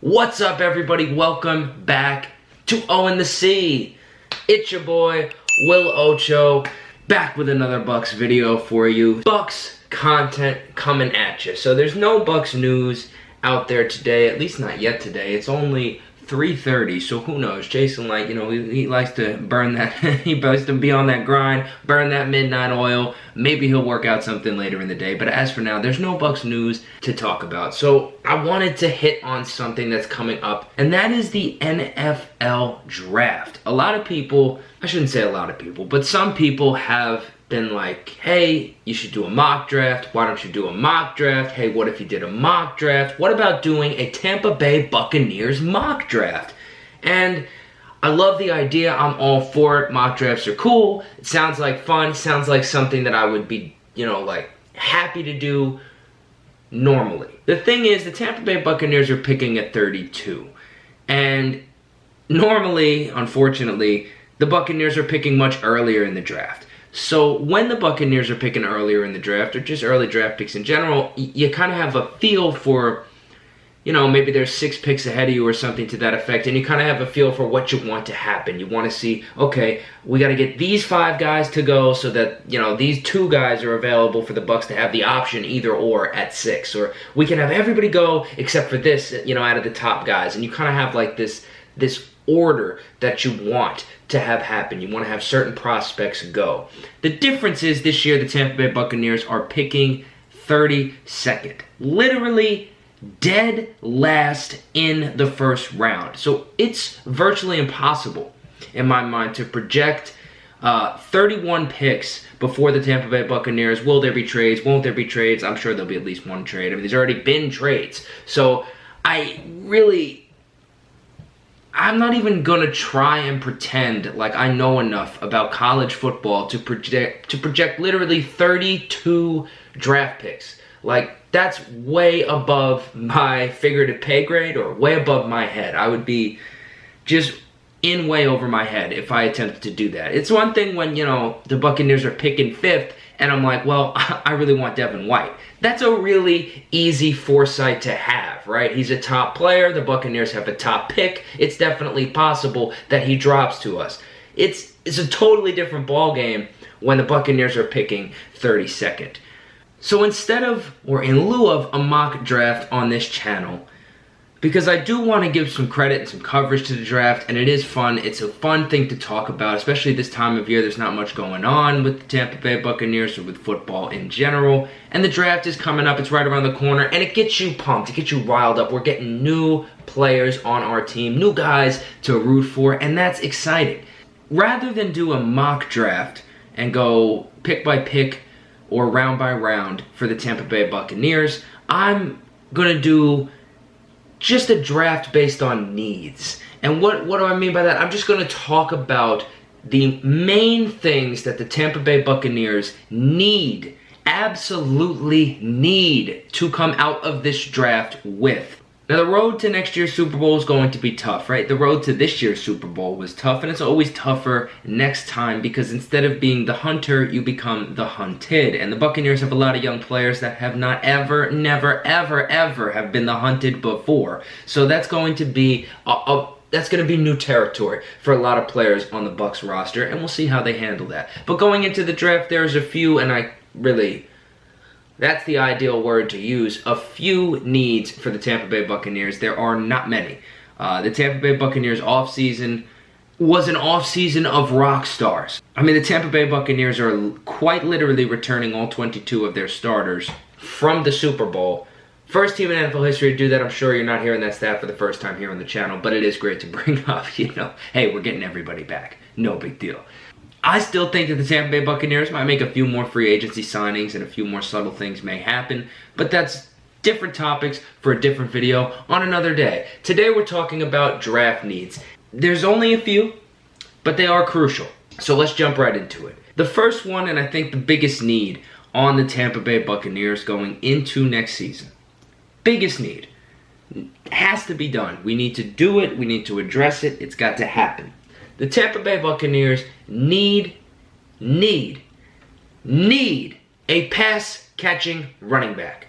What's up, everybody? Welcome back to O in the C. It's your boy, WilOcho, back with another Bucks video for you. Bucks content coming at you. So there's no Bucks news out there today, at least not yet today. It's only 3:30, so who knows? Jason, like, you know, he likes to burn that, he likes to be on that grind, burn that midnight oil. Maybe he'll work out something later in the day, but as for now, there's no Bucks news to talk about. So I wanted to hit on something that's coming up, and that is the NFL draft. A lot of people, I shouldn't say a lot of people, but some people have been like, hey, you should do a mock draft. Why don't you do a mock draft? Hey, what if you did a mock draft? What about doing a Tampa Bay Buccaneers mock draft? And I love the idea. I'm all for it. Mock drafts are cool. It sounds like fun. Sounds like something that I would be, you know, like happy to do normally. The thing is, the Tampa Bay Buccaneers are picking at 32. And normally, unfortunately, the Buccaneers are picking much earlier in the draft. So when the Buccaneers are picking earlier in the draft, or just early draft picks in general, you kind of have a feel for, you know, maybe there's 6 picks ahead of you or something to that effect, and you kind of have a feel for what you want to happen. You want to see, okay, we got to get these 5 guys to go so that, you know, these 2 guys are available for the Bucks to have the option either or at 6. Or we can have everybody go except for this, you know, out of the top guys. And you kind of have like this order that you want to have happen. You want to have certain prospects go. The difference is this year the Tampa Bay Buccaneers are picking 32nd. Literally dead last in the first round. So it's virtually impossible in my mind to project 31 picks before the Tampa Bay Buccaneers. Will there be trades? Won't there be trades? I'm sure there'll be at least one trade. I mean, there's already been trades. So I'm not even going to try and pretend like I know enough about college football to project literally 32 draft picks. Like, that's way above my figurative pay grade or way above my head. I would be just in way over my head if I attempted to do that. It's one thing when, you know, the Buccaneers are picking 5th and I'm like, well, I really want Devin White. That's a really easy foresight to have, right? He's a top player. The Buccaneers have a top pick. It's definitely possible that he drops to us. It's a totally different ballgame when the Buccaneers are picking 32nd. So instead of, or in lieu of, a mock draft on this channel, because I do want to give some credit and some coverage to the draft, and it is fun. It's a fun thing to talk about, especially this time of year. There's not much going on with the Tampa Bay Buccaneers or with football in general. And the draft is coming up. It's right around the corner, and it gets you pumped. It gets you riled up. We're getting new players on our team, new guys to root for, and that's exciting. Rather than do a mock draft and go pick by pick or round by round for the Tampa Bay Buccaneers, I'm going to do just a draft based on needs. And what do I mean by that? I'm just going to talk about the main things that the Tampa Bay Buccaneers need, absolutely need, to come out of this draft with. Now, the road to next year's Super Bowl is going to be tough, right? The road to this year's Super Bowl was tough, and it's always tougher next time because instead of being the hunter, you become the hunted. And the Buccaneers have a lot of young players that have not ever, never, ever, ever have been the hunted before. So that's going to be new territory for a lot of players on the Bucs roster, and we'll see how they handle that. But going into the draft, there's a few, and that's the ideal word to use, a few needs for the Tampa Bay Buccaneers. There are not many. The Tampa Bay Buccaneers offseason was an offseason of rock stars. I mean, the Tampa Bay Buccaneers are quite literally returning all 22 of their starters from the Super Bowl. First team in NFL history to do that. I'm sure you're not hearing that stat for the first time here on the channel, but it is great to bring up, you know, hey, we're getting everybody back. No big deal. I still think that the Tampa Bay Buccaneers might make a few more free agency signings and a few more subtle things may happen, but that's different topics for a different video on another day. Today we're talking about draft needs. There's only a few, but they are crucial. So let's jump right into it. The first one, and I think the biggest need on the Tampa Bay Buccaneers going into next season, biggest need, has to be done. We need to do it. We need to address it. It's got to happen. The Tampa Bay Buccaneers need a pass-catching running back.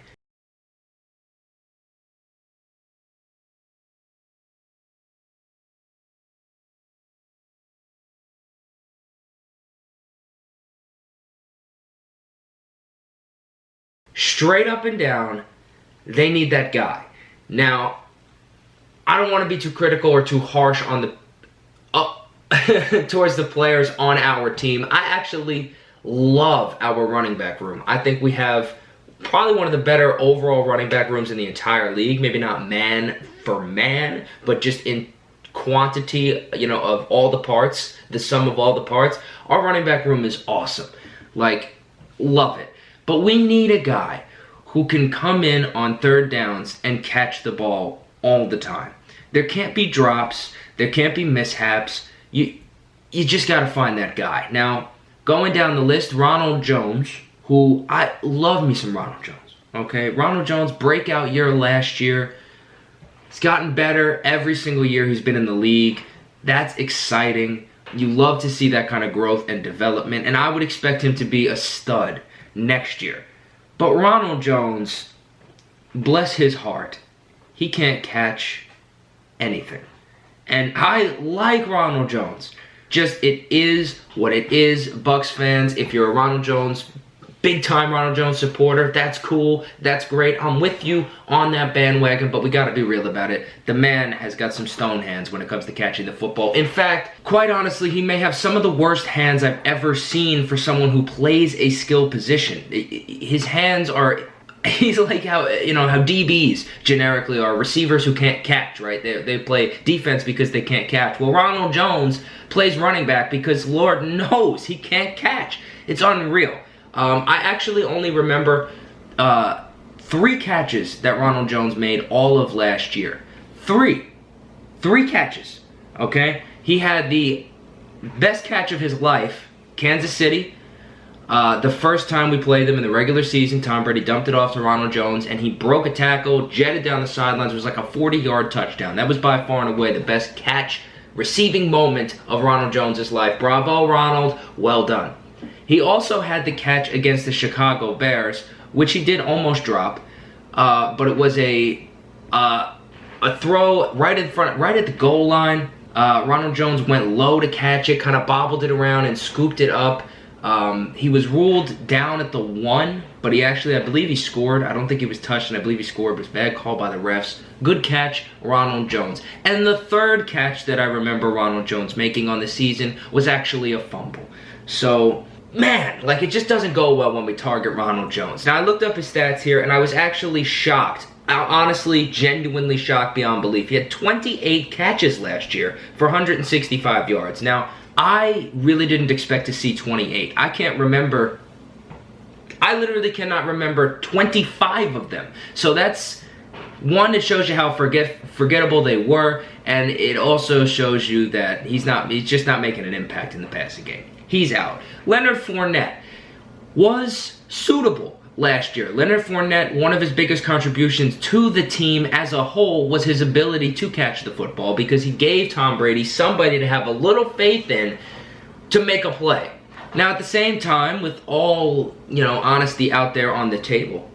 straight up and down, they need that guy. Now, I don't want to be too critical or too harsh on the towards the players on our team. I actually love our running back room. I think we have probably one of the better overall running back rooms in the entire league. Maybe not man for man, but just in quantity, of all the parts, the sum of all the parts. Our running back room is awesome. Like, love it. But we need a guy who can come in on third downs and catch the ball all the time. There can't be drops. There can't be mishaps. You just got to find that guy. Now, going down the list, Ronald Jones, who I love me some Ronald Jones. Okay, Ronald Jones, breakout year last year. He's gotten better every single year he's been in the league. That's exciting. You love to see that kind of growth and development, and I would expect him to be a stud next year. But Ronald Jones, bless his heart, he can't catch anything. And I like Ronald Jones. Just, it is what it is. Bucs fans, if you're a Ronald Jones, big-time Ronald Jones supporter, that's cool. That's great. I'm with you on that bandwagon, but we got to be real about it. The man has got some stone hands when it comes to catching the football. In fact, quite honestly, he may have some of the worst hands I've ever seen for someone who plays a skill position. His hands are... He's like how DBs generically are receivers who can't catch, right? They play defense because they can't catch. Well, Ronald Jones plays running back because Lord knows he can't catch. It's unreal. I actually only remember 3 catches that Ronald Jones made all of last year. 3 catches, okay? He had the best catch of his life, Kansas City. The first time we played them in the regular season, Tom Brady dumped it off to Ronald Jones, and he broke a tackle, jetted down the sidelines. It was like a 40-yard touchdown. That was by far and away the best catch receiving moment of Ronald Jones' life. Bravo, Ronald. Well done. He also had the catch against the Chicago Bears, which he did almost drop, but it was a throw right in front, right at the goal line. Ronald Jones went low to catch it, kind of bobbled it around and scooped it up. He was ruled down at the 1, but he actually, I believe he scored. I don't think he was touched, and I believe he scored, but it was a bad call by the refs. Good catch, Ronald Jones. And the third catch that I remember Ronald Jones making on the season was actually a fumble. So, man, like, it just doesn't go well when we target Ronald Jones. Now, I looked up his stats here, and I was actually shocked. Honestly, genuinely shocked beyond belief. He had 28 catches last year for 165 yards. Now, I really didn't expect to see 28. I can't remember. I literally cannot remember 25 of them. So that's one, it shows you how forgettable they were, and it also shows you that he's just not making an impact in the passing game. He's out. Leonard Fournette was suitable last year. Leonard Fournette, one of his biggest contributions to the team as a whole was his ability to catch the football, because he gave Tom Brady somebody to have a little faith in to make a play. Now, at the same time, with all, honesty out there on the table,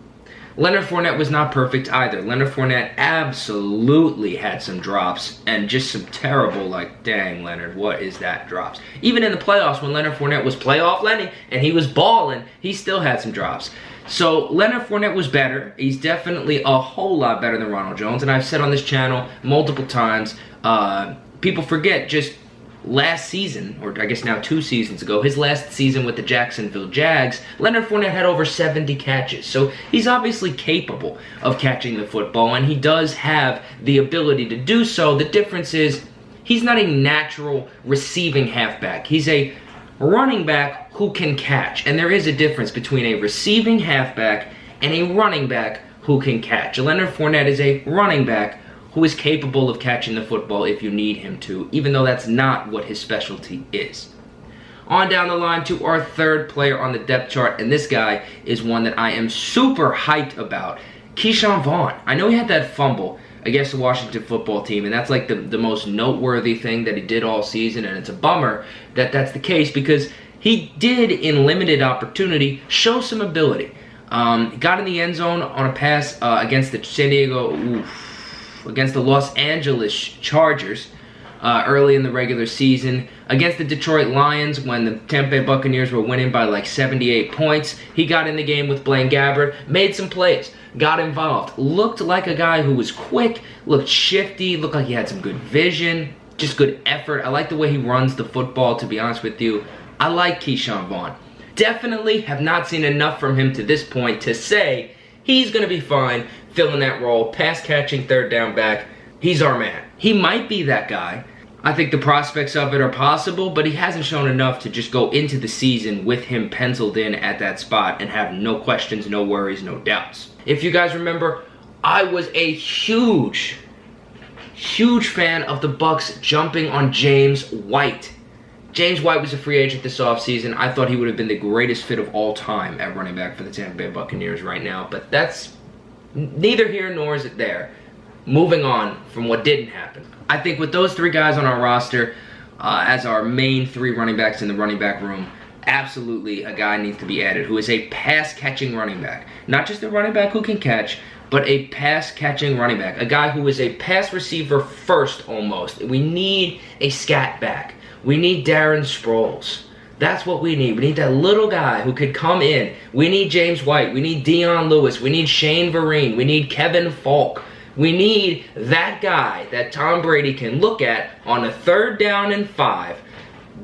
Leonard Fournette was not perfect either. Leonard Fournette absolutely had some drops, and just some terrible, dang, Leonard, what is that drops? Even in the playoffs, when Leonard Fournette was playoff Lenny and he was balling, he still had some drops. So, Leonard Fournette was better. He's definitely a whole lot better than Ronald Jones. And I've said on this channel multiple times, people forget just last season, or I guess now 2 seasons ago, his last season with the Jacksonville Jags, Leonard Fournette had over 70 catches. So, he's obviously capable of catching the football, and he does have the ability to do so. The difference is, he's not a natural receiving halfback. He's a running back who can catch. And there is a difference between a receiving halfback and a running back who can catch. Leonard Fournette is a running back who is capable of catching the football if you need him to, even though that's not what his specialty is. On down the line to our third player on the depth chart, and this guy is one that I am super hyped about. Keyshawn Vaughn. I know he had that fumble against the Washington football team, and that's like the most noteworthy thing that he did all season, and it's a bummer that that's the case, because he did, in limited opportunity, show some ability. Got in the end zone on a pass against the Los Angeles Chargers early in the regular season. Against the Detroit Lions, when the Tampa Bay Buccaneers were winning by like 78 points, he got in the game with Blaine Gabbert, made some plays, got involved, looked like a guy who was quick, looked shifty, looked like he had some good vision, just good effort. I like the way he runs the football, to be honest with you. I like Keyshawn Vaughn. Definitely have not seen enough from him to this point to say he's going to be fine filling that role, pass catching, third down back. He's our man. He might be that guy. I think the prospects of it are possible, but he hasn't shown enough to just go into the season with him penciled in at that spot and have no questions, no worries, no doubts. If you guys remember, I was a huge fan of the Bucs jumping on James White. James White was a free agent this offseason. I thought he would have been the greatest fit of all time at running back for the Tampa Bay Buccaneers right now, but that's neither here nor is it there. Moving on from what didn't happen. I think with those three guys on our roster as our main three running backs in the running back room, absolutely a guy needs to be added who is a pass-catching running back. Not just a running back who can catch, but a pass-catching running back. A guy who is a pass receiver first almost. We need a scat back. We need Darren Sproles. That's what we need. We need that little guy who could come in. We need James White. We need Dion Lewis. We need Shane Vereen. We need Kevin Falk. We need that guy that Tom Brady can look at on a 3rd down and 5,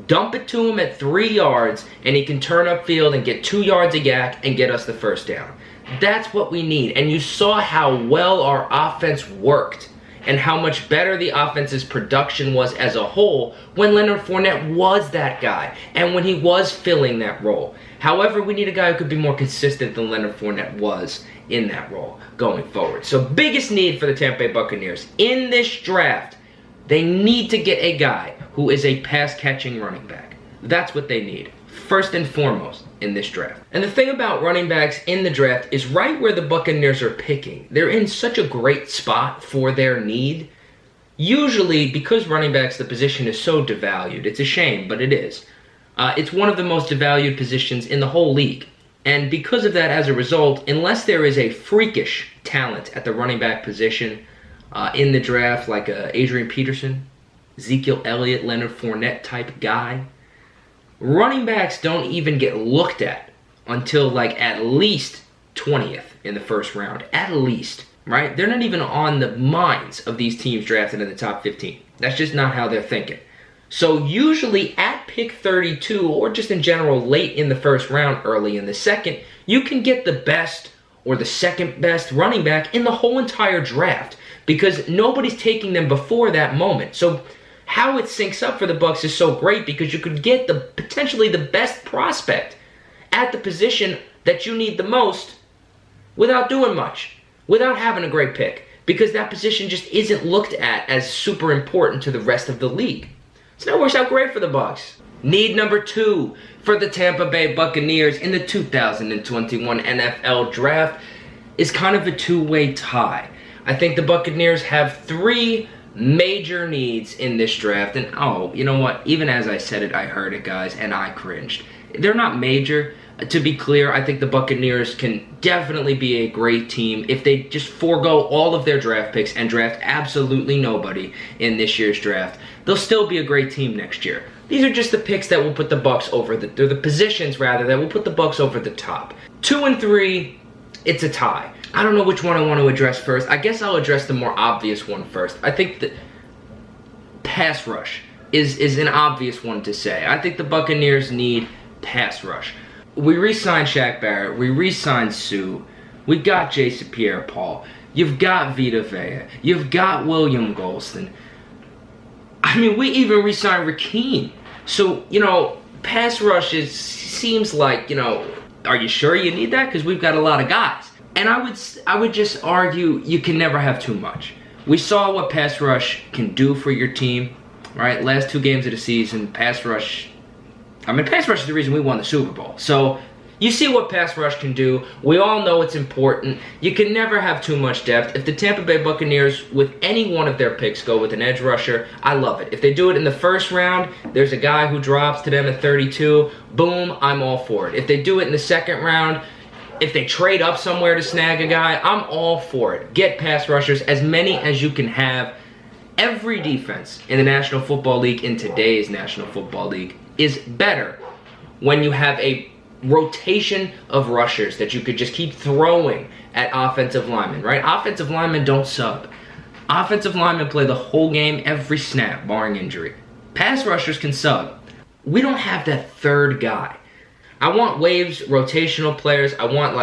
dump it to him at 3 yards, and he can turn upfield and get 2 yards a yak and get us the 1st down. That's what we need. And you saw how well our offense worked and how much better the offense's production was as a whole when Leonard Fournette was that guy and when he was filling that role. However, we need a guy who could be more consistent than Leonard Fournette was in that role going forward. So biggest need for the Tampa Bay Buccaneers in this draft, they need to get a guy who is a pass-catching running back. That's what they need, first and foremost, in this draft. And the thing about running backs in the draft is right where the Buccaneers are picking. They're in such a great spot for their need. Usually, because running backs, the position is so devalued. It's a shame, but it is. It's one of the most devalued positions in the whole league. And because of that, as a result, unless there is a freakish talent at the running back position in the draft, like Adrian Peterson, Ezekiel Elliott, Leonard Fournette type guy, running backs don't even get looked at until like at least 20th in the 1st round. At least, right? They're not even on the minds of these teams drafted in the top 15. That's just not how they're thinking. So usually at pick 32, or just in general late in the 1st round, early in the 2nd, you can get the best or the 2nd best running back in the whole entire draft because nobody's taking them before that moment. So how it syncs up for the Bucs is so great because you could get the potentially the best prospect at the position that you need the most without doing much, without having a great pick, because that position just isn't looked at as super important to the rest of the league. So that works out great for the Bucs. Need number 2 for the Tampa Bay Buccaneers in the 2021 NFL Draft is kind of a two-way tie. I think the Buccaneers have 3 major needs in this draft. And oh, you know what? Even as I said it, I heard it, guys, and I cringed. They're not major. To be clear, I think the Buccaneers can definitely be a great team if they just forego all of their draft picks and draft absolutely nobody in this year's draft. They'll still be a great team next year. These are just the picks that will put the Bucs over they're the positions rather that will put the Bucs over the top. 2 and 3, it's a tie. I don't know which one I want to address first. I guess I'll address the more obvious one first. I think the pass rush is an obvious one to say. I think the Buccaneers need pass rush. We re-signed Shaq Barrett. We re-signed Sue. We got Jason Pierre-Paul. You've got Vita Vea. You've got William Golston. I mean, we even re-signed Rakeem. So, you know, pass rush seems like, you know, are you sure you need that? Because we've got a lot of guys. And I would just argue you can never have too much. We saw what pass rush can do for your team, right? Last 2 games of the season, pass rush is the reason we won the Super Bowl. So you see what pass rush can do. We all know it's important. You can never have too much depth. If the Tampa Bay Buccaneers, with any one of their picks, go with an edge rusher, I love it. If they do it in the 1st round, there's a guy who drops to them at 32, boom, I'm all for it. If they do it in the 2nd round, if they trade up somewhere to snag a guy, I'm all for it. Get pass rushers, as many as you can have. every defense in the National Football League, in today's National Football League, is better when you have a rotation of rushers that you could just keep throwing at offensive linemen, right? Offensive linemen don't sub. Offensive linemen play the whole game, every snap, barring injury. Pass rushers can sub. We don't have that third guy. I want waves, rotational players. I want,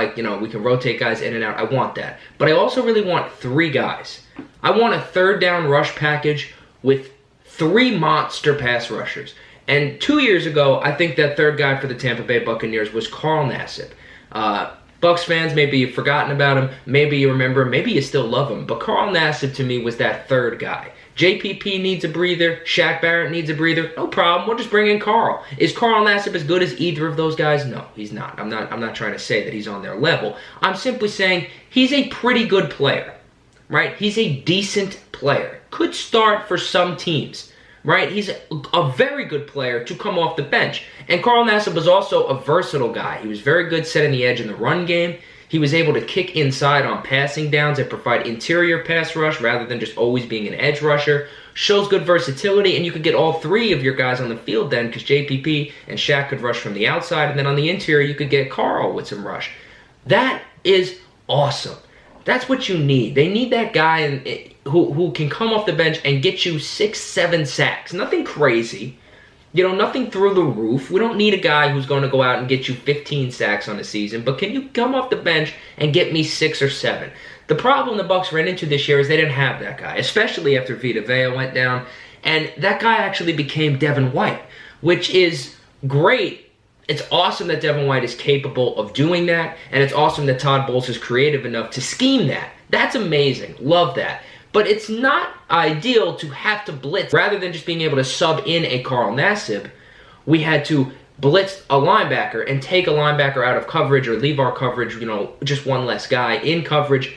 we can rotate guys in and out. I want that. But I also really want 3 guys. I want a third down rush package with 3 monster pass rushers. And 2 years ago, I think that third guy for the Tampa Bay Buccaneers was Carl Nassib. Bucs fans, maybe you've forgotten about him. Maybe you remember him. Maybe you still love him. But Carl Nassib, to me, was that third guy. JPP needs a breather. Shaq Barrett needs a breather. No problem. We'll just bring in Carl. Is Carl Nassib as good as either of those guys? No, he's not. I'm not trying to say that he's on their level. I'm simply saying he's a pretty good player, right? He's a decent player. Could start for some teams, right? He's a very good player to come off the bench. And Carl Nassib was also a versatile guy. He was very good setting the edge in the run game. He was able to kick inside on passing downs and provide interior pass rush rather than just always being an edge rusher. Shows good versatility, and you could get all 3 of your guys on the field then, because JPP and Shaq could rush from the outside, and then on the interior you could get Carl with some rush. That is awesome. That's what you need. They need that guy who can come off the bench and get you 6, 7 sacks. Nothing crazy. Nothing through the roof. We don't need a guy who's going to go out and get you 15 sacks on the season, but can you come off the bench and get me 6 or 7? The problem the Bucs ran into this year is they didn't have that guy, especially after Vita Vea went down, and that guy actually became Devin White, which is great. It's awesome that Devin White is capable of doing that, and it's awesome that Todd Bowles is creative enough to scheme that. That's amazing. Love that. But it's not ideal to have to blitz. Rather than just being able to sub in a Carl Nassib, we had to blitz a linebacker and take a linebacker out of coverage or leave our coverage, just one less guy in coverage.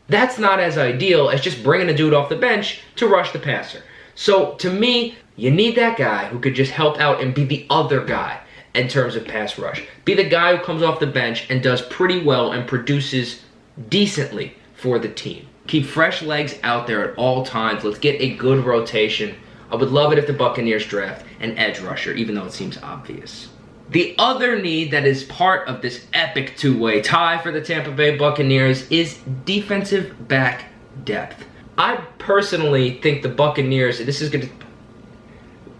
That's not as ideal as just bringing a dude off the bench to rush the passer. So to me, you need that guy who could just help out and be the other guy in terms of pass rush. Be the guy who comes off the bench and does pretty well and produces decently for the team. Keep fresh legs out there at all times. Let's get a good rotation. I would love it if the Buccaneers draft an edge rusher, even though it seems obvious. The other need that is part of this epic 2-way tie for the Tampa Bay Buccaneers is defensive back depth. I personally think the Buccaneers, this is going to,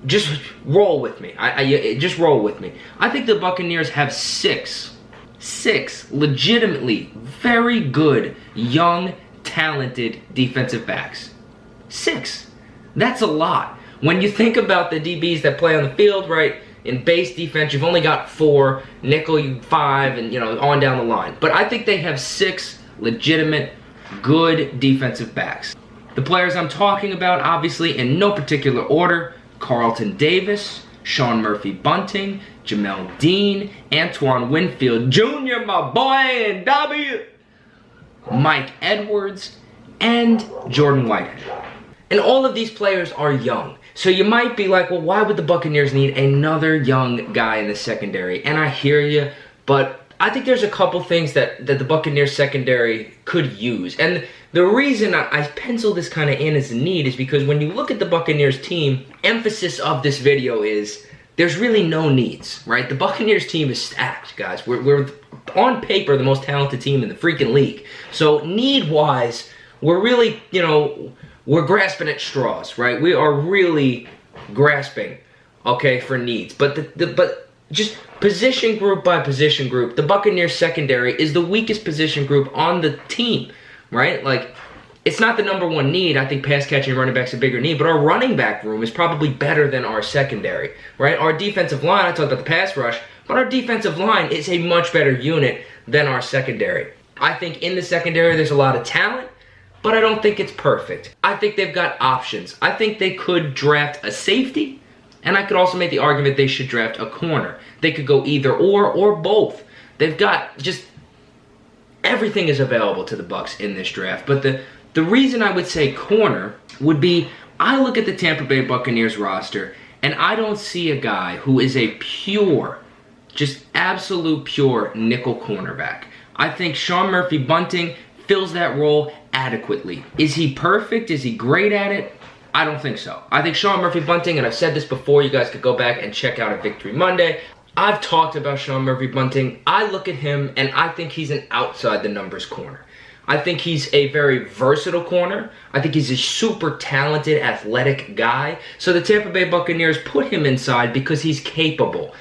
just roll with me. Just roll with me. I think the Buccaneers have six legitimately very good, young, talented defensive backs. 6. That's a lot. When you think about the DBs that play on the field, right, in base defense, you've only got 4, nickel 5, and, on down the line. But I think they have 6 legitimate, good defensive backs. The players I'm talking about, obviously, in no particular order: Carlton Davis, Sean Murphy-Bunting, Jamel Dean, Antoine Winfield Jr., my boy, and W, Mike Edwards, and Jordan Whitehead. And all of these players are young. So you might be like, well, why would the Buccaneers need another young guy in the secondary? And I hear you, but I think there's a couple things that the Buccaneers secondary could use. And the reason I pencil this kind of in as a need is because when you look at the Buccaneers team, emphasis of this video is there's really no needs, right? The Buccaneers team is stacked, guys. We're on paper the most talented team in the freaking league. So need-wise, we're really, we're grasping at straws, right? We are really grasping, okay, for needs. But but just position group by position group, the Buccaneers secondary is the weakest position group on the team, right? Like, it's not the number one need. I think pass catching running back's a bigger need, but our running back room is probably better than our secondary, right? Our defensive line, I talked about the pass rush, but our defensive line is a much better unit than our secondary. I think in the secondary there's a lot of talent, but I don't think it's perfect. I think they've got options. I think they could draft a safety, and I could also make the argument they should draft a corner. They could go either or both. They've got just everything is available to the Bucs in this draft. But the reason I would say corner would be I look at the Tampa Bay Buccaneers roster, and I don't see a guy who is a pure, just absolute pure nickel cornerback. I think Sean Murphy-Bunting fills that role adequately. Is he perfect? Is he great at it? I don't think so. I think Sean Murphy-Bunting, and I've said this before, you guys could go back and check out a Victory Monday. I've talked about Sean Murphy-Bunting. I look at him, and I think he's an outside the numbers corner. I think he's a very versatile corner. I think he's a super talented, athletic guy. So the Tampa Bay Buccaneers put him inside because he's capable.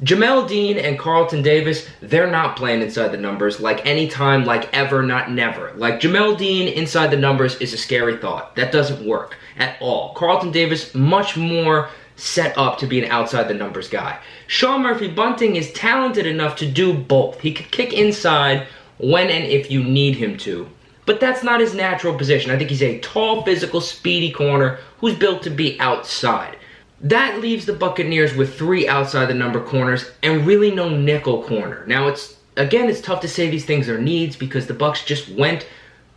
Jamel Dean and Carlton Davis, they're not playing inside the numbers like anytime, like ever, not never. Like Jamel Dean inside the numbers is a scary thought. That doesn't work at all. Carlton Davis, much more set up to be an outside the numbers guy. Sean Murphy-Bunting is talented enough to do both. He could kick inside when and if you need him to. But that's not his natural position. I think he's a tall, physical, speedy corner who's built to be outside. That leaves the Buccaneers with 3 outside the number corners and really no nickel corner. Now, it's tough to say these things are needs because the Bucs just went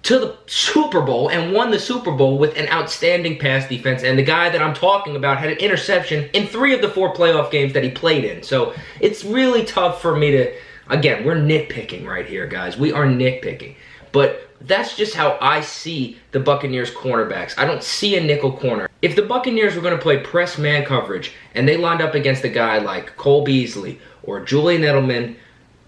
to the Super Bowl and won the Super Bowl with an outstanding pass defense. And the guy that I'm talking about had an interception in 3 of the 4 playoff games that he played in. So it's really tough for me to... Again, we're nitpicking right here, guys. We are nitpicking. But that's just how I see the Buccaneers cornerbacks. I don't see a nickel corner. If the Buccaneers were going to play press man coverage and they lined up against a guy like Cole Beasley or Julian Edelman,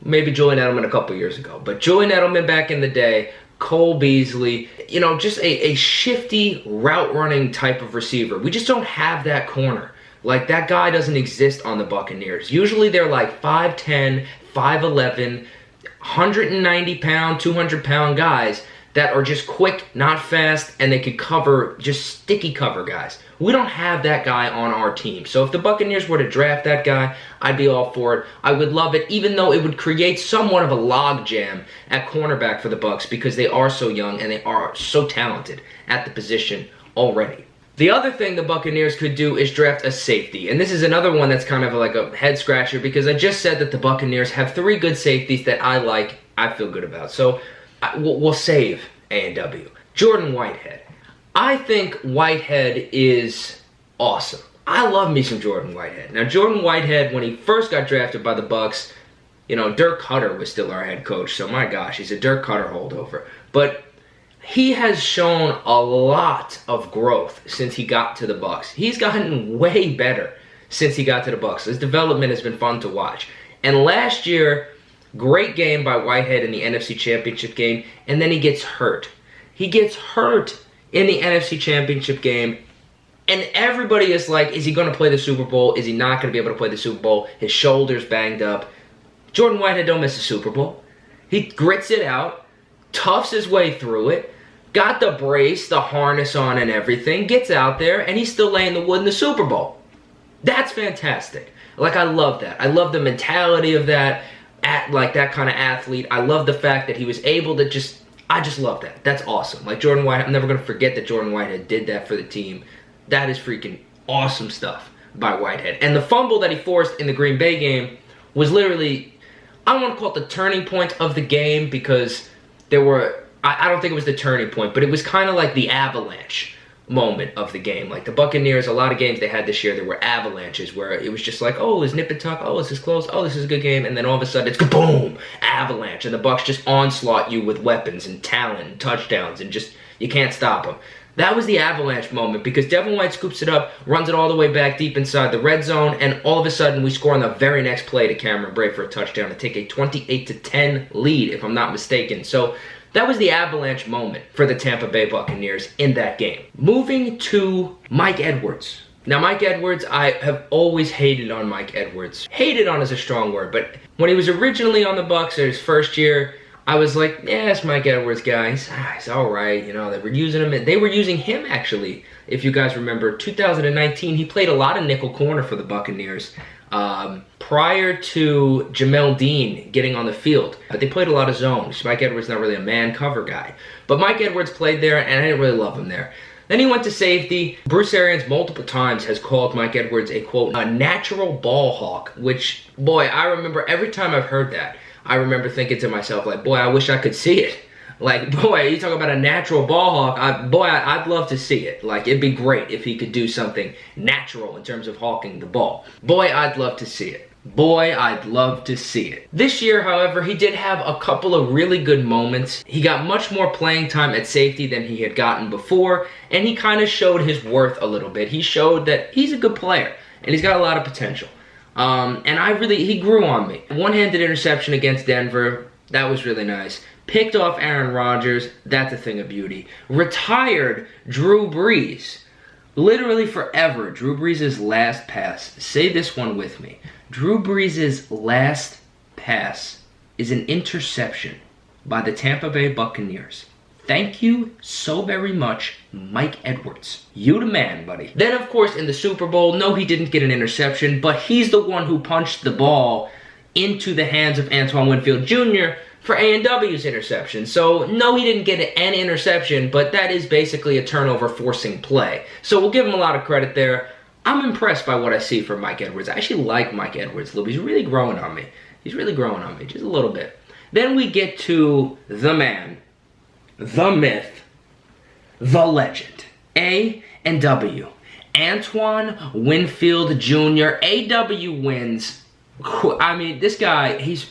maybe Julian Edelman a couple years ago, but Julian Edelman back in the day, Cole Beasley, you know, just a shifty route running type of receiver. We just don't have that corner. Like, that guy doesn't exist on the Buccaneers. Usually they're like 5'10", 5'11", 190-pound, 200-pound guys that are just quick, not fast, and they could cover, just sticky cover guys. We don't have that guy on our team. So if the Buccaneers were to draft that guy, I'd be all for it. I would love it, even though it would create somewhat of a logjam at cornerback for the Bucs because they are so young and they are so talented at the position already. The other thing the Buccaneers could do is draft a safety. And this is another one that's kind of like a head scratcher because I just said that the Buccaneers have 3 good safeties that I like, I feel good about. So we'll save A&W. Jordan Whitehead. I think Whitehead is awesome. I love me some Jordan Whitehead. Now, Jordan Whitehead, when he first got drafted by the Bucs, you know, Dirk Cutter was still our head coach. So my gosh, he's a Dirk Cutter holdover. But he has shown a lot of growth since he got to the Bucs. He's gotten way better since he got to the Bucs. His development has been fun to watch. And last year, great game by Whitehead in the NFC Championship game, and then he gets hurt. He gets hurt in the NFC Championship game, and everybody is like, is he going to play the Super Bowl? Is he not going to be able to play the Super Bowl? His shoulder's banged up. Jordan Whitehead don't miss the Super Bowl. He grits it out, toughs his way through it, got the brace, the harness on and everything, gets out there, and he's still laying the wood in the Super Bowl. That's fantastic. Like, I love that. I love the mentality of that, like that kind of athlete. I love the fact that he was able to I just love that. That's awesome. Like Jordan Whitehead, I'm never going to forget that Jordan Whitehead did that for the team. That is freaking awesome stuff by Whitehead. And the fumble that he forced in the Green Bay game was literally, I don't want to call it the turning point of the game because there were, I don't think it was the turning point, but it was kind of like the avalanche moment of the game. Like the Buccaneers, a lot of games they had this year, there were avalanches where it was just like, oh, it's nip and tuck, oh, this is close, oh, this is a good game, and then all of a sudden it's kaboom, avalanche, and the Bucs just onslaught you with weapons and talent and touchdowns and just, you can't stop them. That was the avalanche moment because Devin White scoops it up, runs it all the way back deep inside the red zone, and all of a sudden we score on the very next play to Cameron Brate for a touchdown to take a 28-10 lead, if I'm not mistaken. So that was the avalanche moment for the Tampa Bay Buccaneers in that game. Moving to Mike Edwards. Now, Mike Edwards, I have always hated on Mike Edwards. Hated on is a strong word, but when he was originally on the Bucs in his first year, I was like, yeah, it's Mike Edwards, guy. He's all right. You know, they were using him. They were using him, actually. If you guys remember, 2019, he played a lot of nickel corner for the Buccaneers prior to Jamel Dean getting on the field. But they played a lot of zones. Mike Edwards not really a man cover guy. But Mike Edwards played there, and I didn't really love him there. Then he went to safety. Bruce Arians multiple times has called Mike Edwards a, quote, a natural ball hawk, which, boy, I remember every time I've heard that, I remember thinking to myself, like, boy, I wish I could see it. Like, boy, you talk about a natural ball hawk. I'd love to see it. Like, it'd be great if he could do something natural in terms of hawking the ball. Boy, I'd love to see it. Boy, I'd love to see it. This year, however, he did have a couple of really good moments. He got much more playing time at safety than he had gotten before, and he kind of showed his worth a little bit. He showed that he's a good player, and he's got a lot of potential. And he grew on me. One-handed interception against Denver, that was really nice. Picked off Aaron Rodgers, that's a thing of beauty. Retired Drew Brees. Literally forever, Drew Brees' last pass. Say this one with me. Drew Brees' last pass is an interception by the Tampa Bay Buccaneers. Thank you so very much, Mike Edwards. You the man, buddy. Then, of course, in the Super Bowl, no, he didn't get an interception, but he's the one who punched the ball into the hands of Antoine Winfield Jr. for A&W's interception. So, no, he didn't get an interception, but that is basically a turnover forcing play. So, we'll give him a lot of credit there. I'm impressed by what I see from Mike Edwards. I actually like Mike Edwards a little bit. He's really growing on me. He's really growing on me, just a little bit. Then we get to the man, the myth, the legend, A&W. Antoine Winfield Jr. A.W. wins. I mean, this guy, he's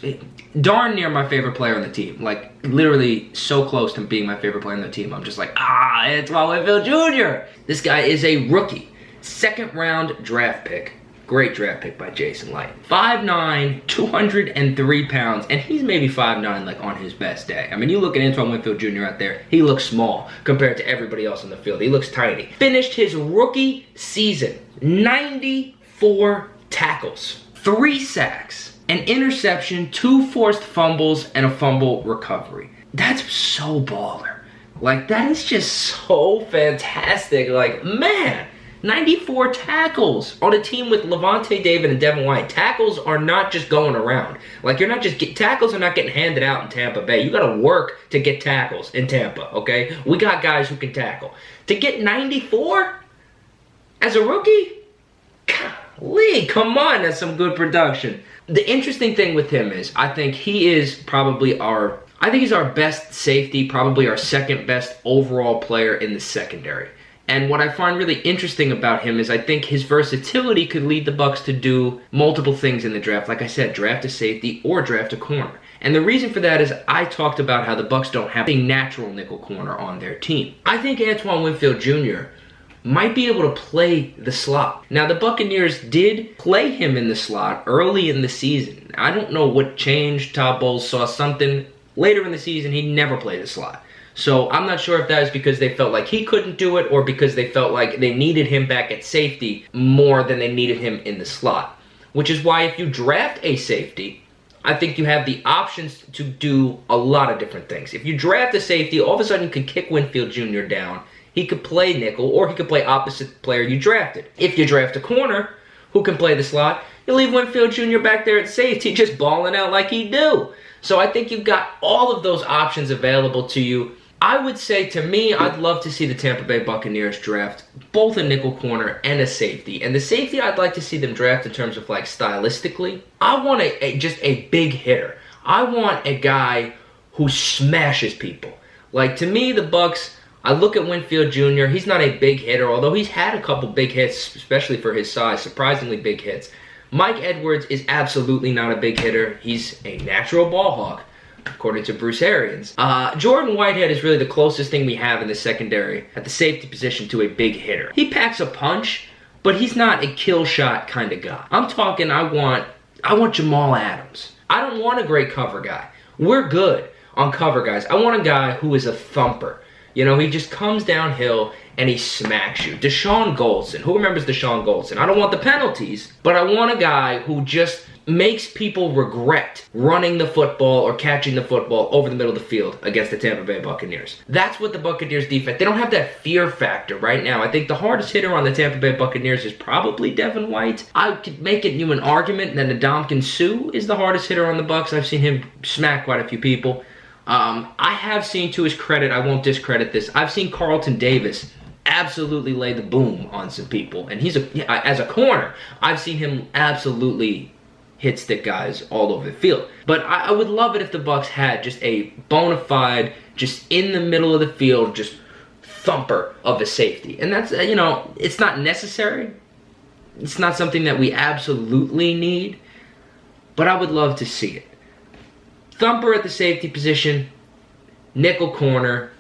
darn near my favorite player on the team. Like, literally so close to being my favorite player on the team. I'm just like, Antoine Winfield Jr. This guy is a rookie. Second round draft pick. Great draft pick by Jason Light. 5'9", 203 pounds, and he's maybe 5'9", like on his best day. I mean, you look at Antoine Winfield Jr. out there, he looks small compared to everybody else on the field. He looks tiny. Finished his rookie season, 94 tackles, 3 sacks, an interception, 2 forced fumbles, and a fumble recovery. That's so baller. Like, that is just so fantastic. Like, man. 94 tackles on a team with Levante David and Devin White. Tackles are not just going around. Like, you're not just tackles are not getting handed out in Tampa Bay. You got to work to get tackles in Tampa, okay? We got guys who can tackle. To get 94 as a rookie? Golly, come on, that's some good production. The interesting thing with him is I think he's our best safety, probably our second best overall player in the secondary. And what I find really interesting about him is I think his versatility could lead the Bucs to do multiple things in the draft. Like I said, draft a safety or draft a corner. And the reason for that is I talked about how the Bucs don't have a natural nickel corner on their team. I think Antoine Winfield Jr. might be able to play the slot. Now, the Buccaneers did play him in the slot early in the season. I don't know what changed. Todd Bowles saw something. Later in the season, he never played the slot. So I'm not sure if that is because they felt like he couldn't do it or because they felt like they needed him back at safety more than they needed him in the slot. Which is why if you draft a safety, I think you have the options to do a lot of different things. If you draft a safety, all of a sudden you can kick Winfield Jr. down. He could play nickel or he could play opposite player you drafted. If you draft a corner who can play the slot, you leave Winfield Jr. back there at safety just balling out like he do. So I think you've got all of those options available to you. I would say, to me, I'd love to see the Tampa Bay Buccaneers draft both a nickel corner and a safety. And the safety I'd like to see them draft in terms of, like, stylistically. I want just a big hitter. I want a guy who smashes people. Like, to me, the Bucs, I look at Winfield Jr., he's not a big hitter, although he's had a couple big hits, especially for his size, surprisingly big hits. Mike Edwards is absolutely not a big hitter. He's a natural ball hawk, according to Bruce Arians. Jordan Whitehead is really the closest thing we have in the secondary at the safety position to a big hitter. He packs a punch, but he's not a kill shot kind of guy. I'm talking, I want Jamal Adams. I don't want a great cover guy. We're good on cover guys. I want a guy who is a thumper. You know, he just comes downhill and he smacks you. Deshaun Goldson. Who remembers Deshaun Goldson? I don't want the penalties, but I want a guy who just makes people regret running the football or catching the football over the middle of the field against the Tampa Bay Buccaneers. That's what the Buccaneers defense, they don't have that fear factor right now. I think the hardest hitter on the Tampa Bay Buccaneers is probably Devin White. I could make it an argument that Ndamukong Suh is the hardest hitter on the Bucs. I've seen him smack quite a few people. I have seen, to his credit, I won't discredit this, I've seen Carlton Davis absolutely lay the boom on some people. And as a corner, I've seen him absolutely hit stick guys all over the field. But I would love it if the Bucs had just a bona fide, just in the middle of the field, just thumper of a safety. And that's, it's not necessary. It's not something that we absolutely need. but I would love to see it. Thumper at the safety position, nickel corner.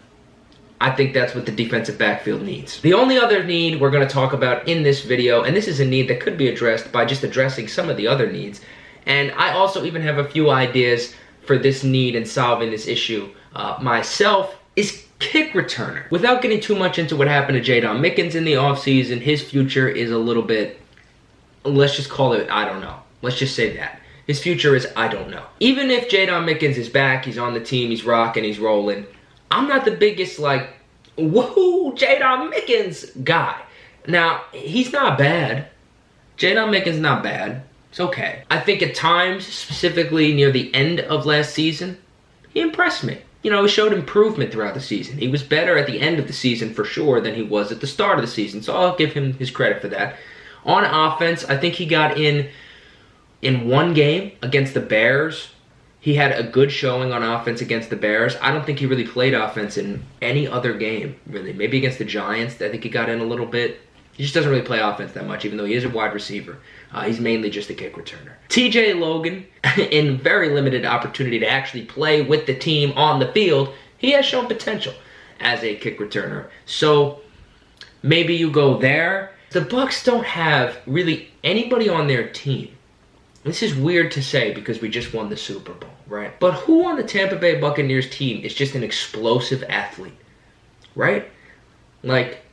I think that's what the defensive backfield needs. The only other need we're going to talk about in this video, and this is a need that could be addressed by just addressing some of the other needs, and I also even have a few ideas for this need and solving this issue myself, is kick returner. Without getting too much into what happened to Jadon Mickens in the offseason, his future is a little bit, let's just call it, I don't know. Let's just say that. His future is, I don't know. Even if Jadon Mickens is back, he's on the team, he's rocking, he's rolling, I'm not the biggest, like, woohoo, Jadon Mickens guy. Now, he's not bad. Jadon Mickens not bad. It's okay. I think at times, specifically near the end of last season, he impressed me. You know, he showed improvement throughout the season. He was better at the end of the season for sure than he was at the start of the season, so I'll give him his credit for that. On offense, I think he got in one game against the Bears. He had a good showing on offense against the Bears. I don't think he really played offense in any other game, really. Maybe against the Giants, I think he got in a little bit. He just doesn't really play offense that much, even though he is a wide receiver. He's mainly just a kick returner. TJ Logan, in very limited opportunity to actually play with the team on the field, he has shown potential as a kick returner. So maybe you go there. The Bucs don't have really anybody on their team. This is weird to say because we just won the Super Bowl, right? But who on the Tampa Bay Buccaneers team is just an explosive athlete, right? Like,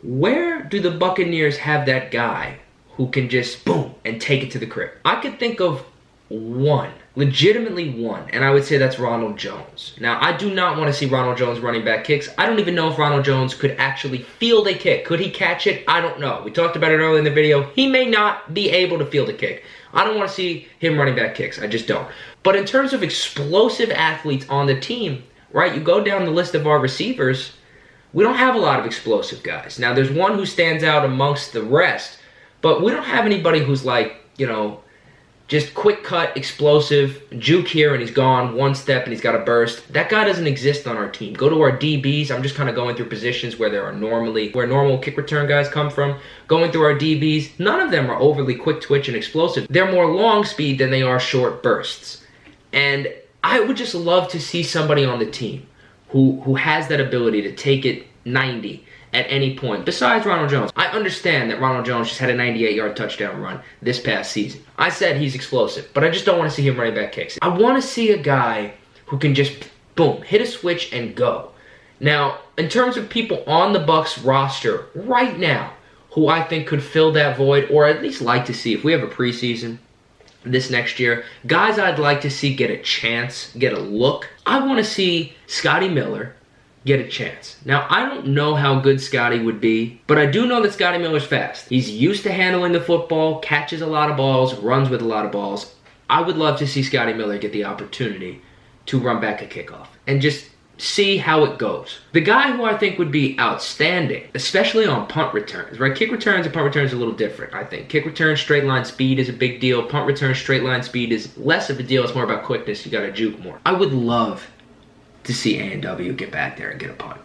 where do the Buccaneers have that guy who can just boom and take it to the crib? I could think of one, legitimately one, and I would say that's Ronald Jones. Now, I do not want to see Ronald Jones running back kicks. I don't even know if Ronald Jones could actually field a kick. Could he catch it? I don't know. We talked about it earlier in the video. He may not be able to field a kick. I don't want to see him running back kicks. I just don't. But in terms of explosive athletes on the team, right, you go down the list of our receivers, we don't have a lot of explosive guys. Now, there's one who stands out amongst the rest, but we don't have anybody who's like, you know, just quick cut, explosive, juke here and he's gone, one step and he's got a burst. That guy doesn't exist on our team. Go to our DBs. I'm just kind of going through positions where there are where normal kick return guys come from. Going through our DBs, none of them are overly quick twitch and explosive. They're more long speed than they are short bursts. And I would just love to see somebody on the team who has that ability to take it 90 at any point, besides Ronald Jones. I understand that Ronald Jones just had a 98-yard touchdown run this past season. I said he's explosive, but I just don't want to see him running back kicks. I want to see a guy who can just, boom, hit a switch and go. Now, in terms of people on the Bucs roster right now who I think could fill that void, or at least like to see if we have a preseason this next year, guys I'd like to see get a chance, get a look. I want to see Scotty Miller get a chance. Now, I don't know how good Scotty would be, but I do know that Scotty Miller's fast. He's used to handling the football, catches a lot of balls, runs with a lot of balls. I would love to see Scotty Miller get the opportunity to run back a kickoff and just see how it goes. The guy who I think would be outstanding, especially on punt returns, right? Kick returns and punt returns are a little different, I think. Kick return straight line speed is a big deal. Punt return straight line speed is less of a deal. It's more about quickness. You got to juke more. I would love to see A&W get back there and get a punt.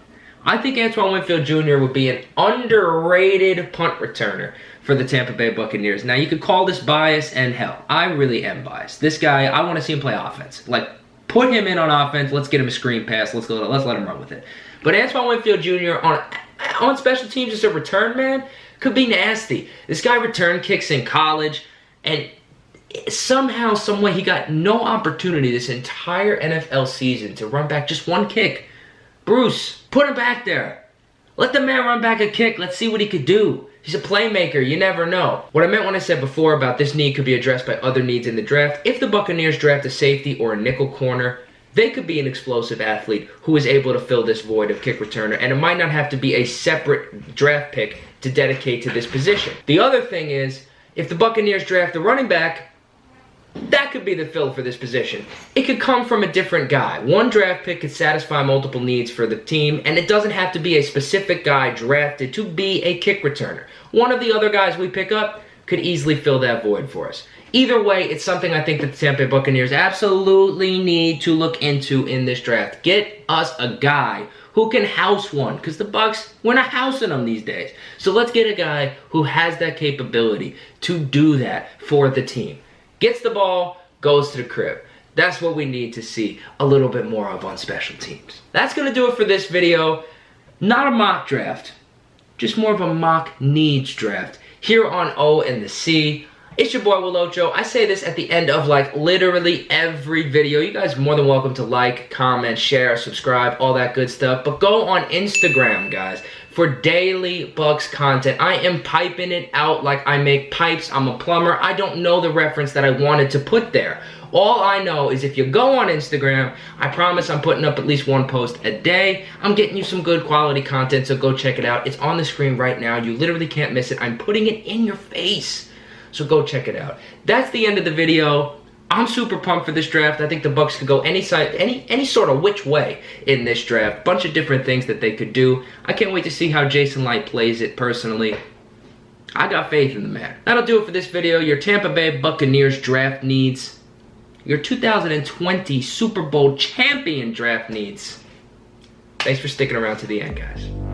I think Antoine Winfield Jr. would be an underrated punt returner for the Tampa Bay Buccaneers. Now, you could call this bias, and hell, I really am biased. This guy, I want to see him play offense. Like, put him in on offense. Let's get him a screen pass. Let's let him run with it. But Antoine Winfield Jr. on special teams as a return man could be nasty. This guy return kicks in college, and somehow, someway, he got no opportunity this entire NFL season to run back just one kick. Bruce, put him back there. Let the man run back a kick. Let's see what he could do. He's a playmaker. You never know. What I meant when I said before about this need could be addressed by other needs in the draft, if the Buccaneers draft a safety or a nickel corner, they could be an explosive athlete who is able to fill this void of kick returner, and it might not have to be a separate draft pick to dedicate to this position. The other thing is, if the Buccaneers draft a running back, that could be the fill for this position. It could come from a different guy. One draft pick could satisfy multiple needs for the team, and it doesn't have to be a specific guy drafted to be a kick returner. One of the other guys we pick up could easily fill that void for us. Either way, it's something I think that the Tampa Bay Buccaneers absolutely need to look into in this draft. Get us a guy who can house one, because the Bucs, we're not housing them these days. So let's get a guy who has that capability to do that for the team. Gets the ball, goes to the crib. That's what we need to see a little bit more of on special teams. That's going to do it for this video. Not a mock draft, just more of a mock needs draft here on O and the C. It's your boy WilOcho. I say this at the end of like literally every video. You guys are more than welcome to like, comment, share, subscribe, all that good stuff. But go on Instagram, guys, for daily Bucks content. I am piping it out like I make pipes. I'm a plumber. I don't know the reference that I wanted to put there. All I know is if you go on Instagram, I promise I'm putting up at least one post a day. I'm getting you some good quality content, so go check it out. It's on the screen right now. You literally can't miss it. I'm putting it in your face. So go check it out. That's the end of the video. I'm super pumped for this draft. I think the Bucks could go any side, any sort of which way in this draft. Bunch of different things that they could do. I can't wait to see how Jason Light plays it personally. I got faith in the man. That'll do it for this video. Your Tampa Bay Buccaneers draft needs. Your 2020 Super Bowl champion draft needs. Thanks for sticking around to the end, guys.